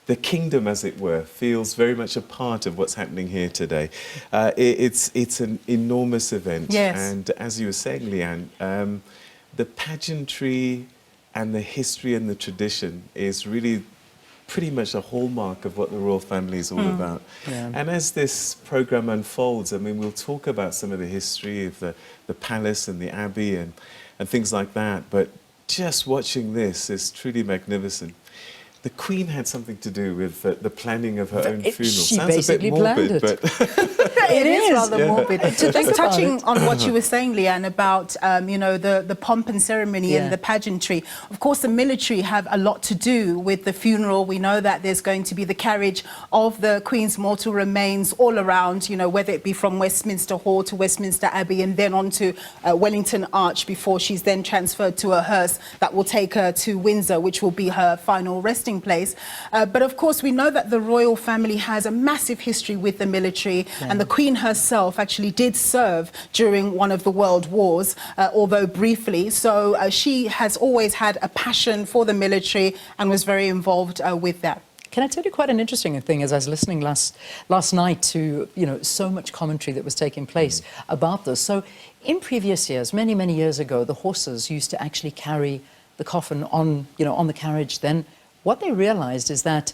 the kingdom, as it were, feels very much a part of what's happening here today. It's an enormous event. Yes. And as you were saying, Leanne, the pageantry and the history and the tradition is really pretty much a hallmark of what the royal family is all about. Yeah. And as this program unfolds, I mean, we'll talk about some of the history of the palace and the abbey and things like that, but just watching this is truly magnificent. The Queen had something to do with the planning of her own funeral. She Sounds a bit morbid, but It is rather yeah. morbid. To think about Touching it. on what you were saying, Leanne, about you know, the pomp and ceremony Yeah. and the pageantry. Of course, the military have a lot to do with the funeral. We know that there's going to be the carriage of the Queen's mortal remains all around, you know, whether it be from Westminster Hall to Westminster Abbey and then on to Wellington Arch before she's then transferred to a hearse that will take her to Windsor, which will be her final resting place. But of course, we know that the royal family has a massive history with the military, and the Queen herself actually did serve during one of the world wars, although briefly. So she has always had a passion for the military and was very involved with that. Can I tell you quite an interesting thing as I was listening last night to, you know, so much commentary that was taking place about this. So in previous years, many, many years ago, the horses used to actually carry the coffin on, you know, on the carriage. Then what they realized is that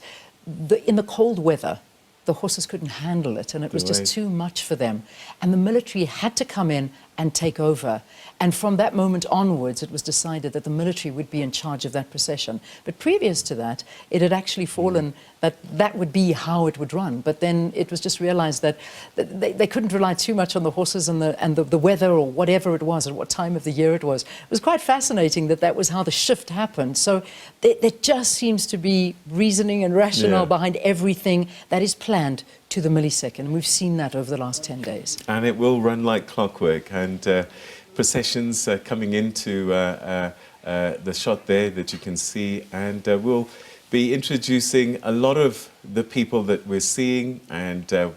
in the cold weather, the horses couldn't handle it, and it was just too much for them. And the military had to come in and take over. And from that moment onwards, it was decided that the military would be in charge of that procession. But previous to that, it had actually fallen that that would be how it would run. But then it was just realized that they couldn't rely too much on the horses and the weather or whatever it was, or what time of the year it was. It was quite fascinating that that was how the shift happened. So there just seems to be reasoning and rationale behind everything that is planned to the millisecond. And we've seen that over the last 10 days. And it will run like clockwork. And processions coming into the shot there that you can see. And we'll be introducing a lot of the people that we're seeing, and there'll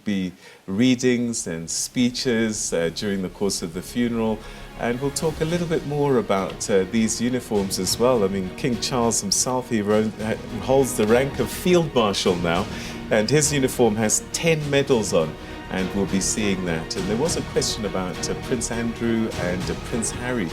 be readings and speeches during the course of the funeral. And we'll talk a little bit more about these uniforms as well. I mean, King Charles himself, he holds the rank of Field Marshal now, and his uniform has 10 medals on, and we'll be seeing that. And there was a question about Prince Andrew and Prince Harry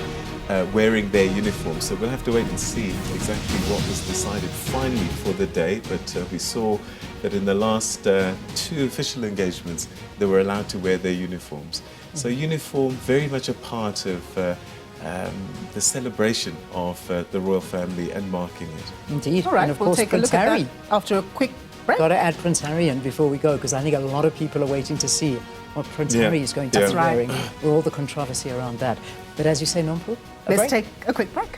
wearing their uniforms, so we'll have to wait and see exactly what was decided finally for the day. But we saw that in the last 2 official engagements, they were allowed to wear their uniforms. So uniform, very much a part of the celebration of the royal family and marking it. Indeed. All right, and of we'll course, take a Prince look Harry. at that after a quick break. Got to add Prince Harry in before we go, because I think a lot of people are waiting to see what Prince Harry is going to be wearing, with all the controversy around that. But as you say, Nompu, Let's take a quick break.